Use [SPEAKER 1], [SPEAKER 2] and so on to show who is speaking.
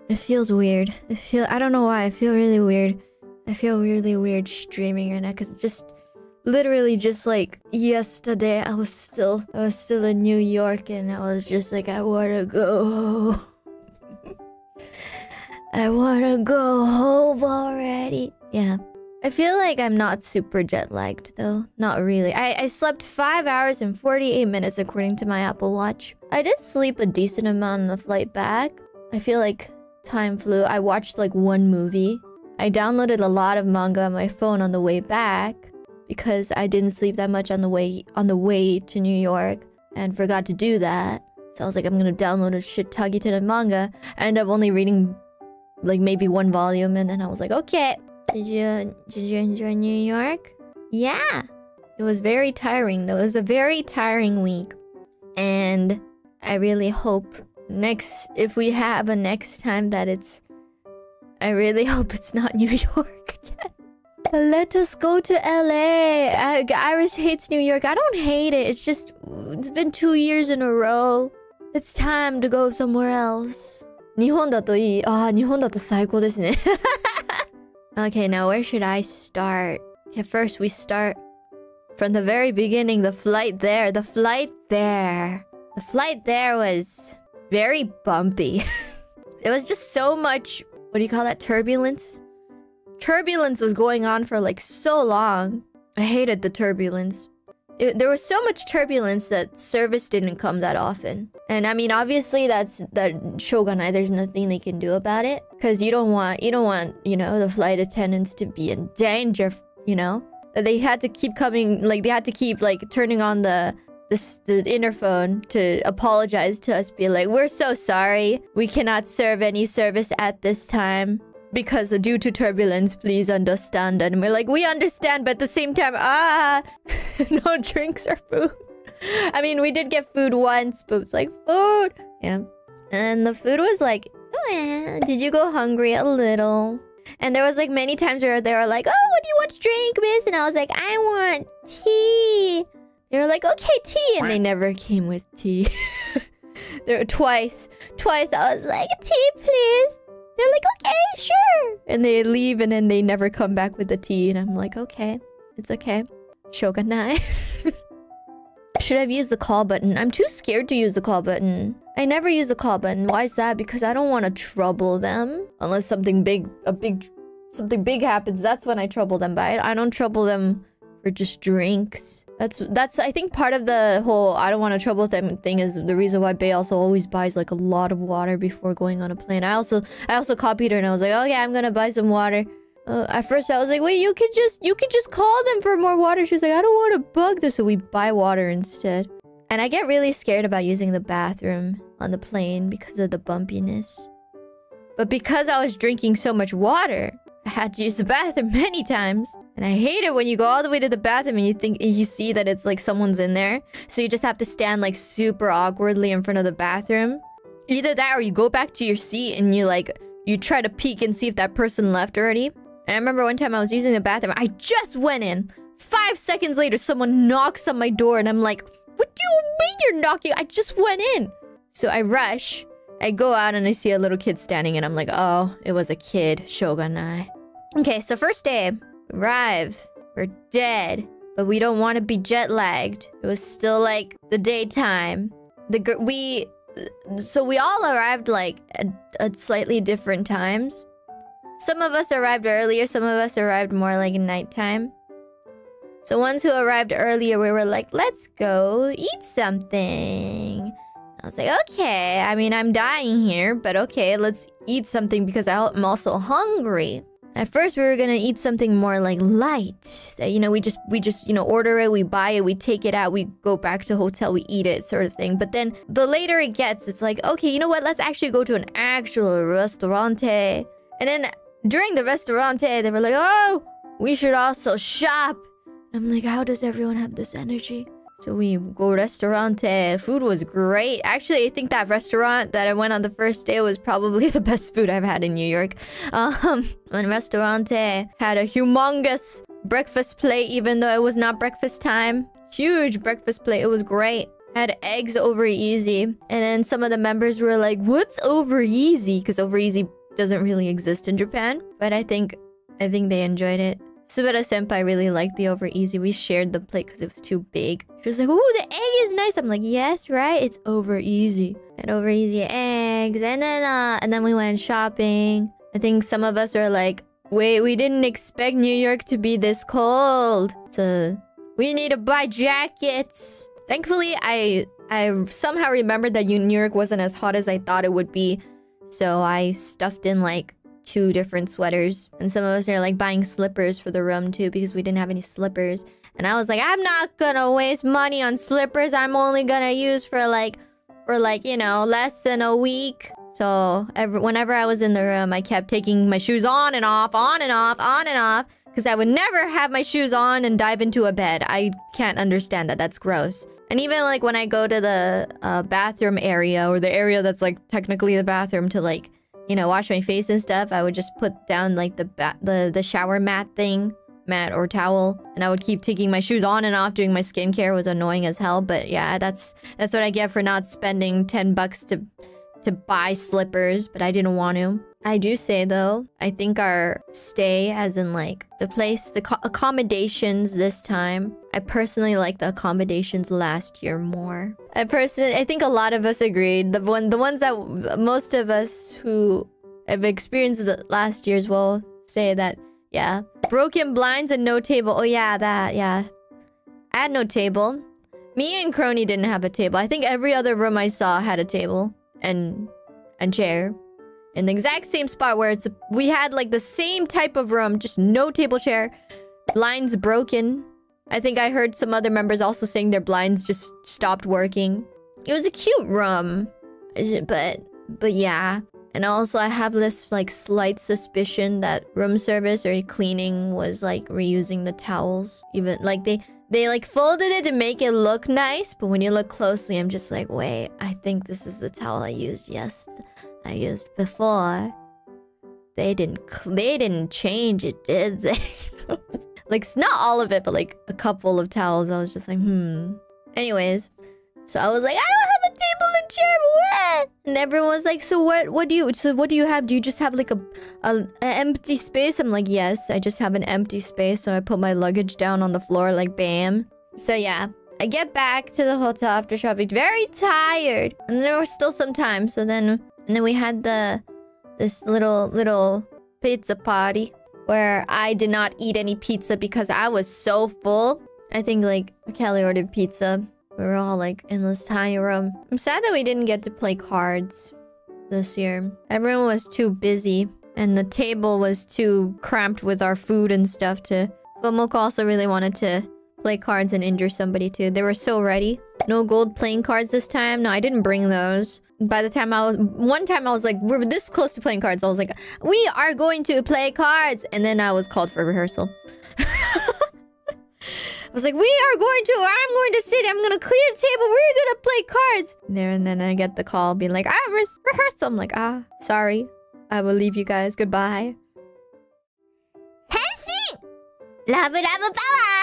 [SPEAKER 1] It feels weird. I don't know why. I feel really weird. I feel really weird streaming right now because just literally just like yesterday I was still in New York and I was just like, I wanna go. I wanna go home already. Yeah. I feel like I'm not super jet lagged though. Not really. I slept 5 hours and 48 minutes according to my Apple Watch. I did sleep a decent amount on the flight back. I feel like time flew. I watched like one movie. I downloaded a lot of manga on my phone on the way back because I didn't sleep that much on the way to New York and forgot to do that. So I was like, I'm gonna download a shit ton of manga. I ended up only reading like maybe one volume and then I was like, okay. Did you enjoy New York? Yeah. It was very tiring though. It was a very tiring week. And I really hope if we have a next time that I really hope it's not New York again. Let us go to LA. IRyS hates New York. I don't hate it. It's just, it's been 2 years in a row. It's time to go somewhere else. 日本だといい。日本だと最高ですね。Okay, now where should I start? Okay, first we start from the very beginning. The flight there was very bumpy. It was just so much, what do you call that? Turbulence? Turbulence was going on for like so long. I hated the turbulence. There was so much turbulence that service didn't come that often. And I mean, obviously that shogunai, there's nothing they can do about it. Because you don't want, you know, the flight attendants to be in danger, you know? They had to keep coming, like, they had to keep, like, turning on the interphone to apologize to us, be like, we're so sorry. We cannot serve any service at this time. Because due to turbulence, please understand. And we're like, we understand, but at the same time, no drinks or food. I mean, we did get food once, but it's like, food. Yeah. And the food was like, oh yeah, did you go hungry a little? And there was like many times where they were like, oh, what do you want to drink, miss? And I was like, I want tea. They were like, okay, tea. And they never came with tea. There were twice I was like, tea, please. They're like, okay, sure. And they leave and then they never come back with the tea. And I'm like, okay, it's okay. Shogunai. Should have used the call button. I'm too scared to use the call button. I never use the call button. Why is that? Because I don't want to trouble them. Unless something big happens. That's when I trouble them. But I don't trouble them for just drinks. That's I think part of the whole I don't want to trouble them thing is the reason why Bae also always buys like a lot of water before going on a plane. I also copied her and I was like, okay, I'm gonna buy some water. At first I was like, wait, you could just call them for more water. She was like, I don't want to bug them, so we buy water instead. And I get really scared about using the bathroom on the plane because of the bumpiness. But because I was drinking so much water, I had to use the bathroom many times. And I hate it when you go all the way to the bathroom and you see that it's like someone's in there. So you just have to stand like super awkwardly in front of the bathroom. Either that or you go back to your seat and you try to peek and see if that person left already. And I remember one time I was using the bathroom. I just went in. 5 seconds later, someone knocks on my door and I'm like, what do you mean you're knocking? I just went in. So I rush. I go out and I see a little kid standing and I'm like, oh, it was a kid. Shogunai. Okay, so first day. Arrive. We're dead. But we don't want to be jet lagged. It was still like the daytime. So we all arrived like at slightly different times. Some of us arrived earlier, some of us arrived more like nighttime. So ones who arrived earlier, we were like, let's go eat something. I was like, okay, I mean, I'm dying here, but okay, let's eat something because I'm also hungry. At first, we were gonna eat something more like light. That, you know, we just order it, we buy it, we take it out, we go back to hotel, we eat it, sort of thing. But then the later it gets, it's like, okay, you know what? Let's actually go to an actual restaurante. And then during the restaurante, they were like, oh, we should also shop. I'm like, how does everyone have this energy? So we go restaurante. Food was great. Actually, I think that restaurant that I went on the first day was probably the best food I've had in New York. When restaurante had a humongous breakfast plate, even though it was not breakfast time. Huge breakfast plate. It was great. Had eggs over easy. And then some of the members were like, what's over easy? Because over easy doesn't really exist in Japan. But I think they enjoyed it. Subera senpai really liked the over easy. We shared the plate because it was too big. She was like, "Ooh, the egg is nice." I'm like, "Yes, right? It's over easy." And over easy eggs. And then we went shopping. I think some of us were like, "Wait, we didn't expect New York to be this cold. So we need to buy jackets." Thankfully, I somehow remembered that New York wasn't as hot as I thought it would be. So I stuffed in like 2 different sweaters. And some of us are like buying slippers for the room too because we didn't have any slippers. And I was like, I'm not gonna waste money on slippers. I'm only gonna use for like, you know, less than a week. So whenever I was in the room, I kept taking my shoes on and off, on and off, on and off. Because I would never have my shoes on and dive into a bed. I can't understand that. That's gross. And even like when I go to the bathroom area, or the area that's like technically the bathroom to like, you know, wash my face and stuff, I would just put down like the shower mat or towel, and I would keep taking my shoes on and off doing my skincare. It was annoying as hell. But yeah, that's what I get for not spending $10 to buy slippers, but I didn't want to. I do say though, I think our stay, as in like the place, the accommodations this time, I personally like the accommodations last year more. I think a lot of us agreed. The ones that most of us who have experienced the last year's will say that, yeah. Broken blinds and no table. Oh yeah, that, yeah. I had no table. Me and Crony didn't have a table. I think every other room I saw had a table and chair. In the exact same spot where we had like the same type of room, just no table, chair. Blinds broken. I think I heard some other members also saying their blinds just stopped working. It was a cute room, but yeah. And also I have this like slight suspicion that room service or cleaning was like reusing the towels. Even like they like folded it to make it look nice, but when you look closely, I'm just like, wait, I think this is the towel I used before. They didn't change it, did they? Like, not all of it, but like a couple of towels. I was just like, Anyways, so I was like, I don't have a table and chair, what? And everyone was like, so what do you have? Do you just have like an empty space? I'm like, yes, I just have an empty space. So I put my luggage down on the floor, like, bam. So yeah, I get back to the hotel after shopping, very tired. And there was still some time. So then we had this little pizza party where I did not eat any pizza because I was so full. I think like Kelly ordered pizza. We were all like in this tiny room. I'm sad that we didn't get to play cards this year. Everyone was too busy and the table was too cramped with our food and stuff to... Momoko also really wanted to play cards and injure somebody too. They were so ready. No gold playing cards this time. No, I didn't bring those. By the time one time I was like, we're this close to playing cards. I was like, we are going to play cards. And then I was called for rehearsal. I was like, I'm going to sit, I'm going to clear the table, we're going to play cards. And then I get the call being like, rehearsal. I'm like, sorry. I will leave you guys. Goodbye. Henshin! Love power!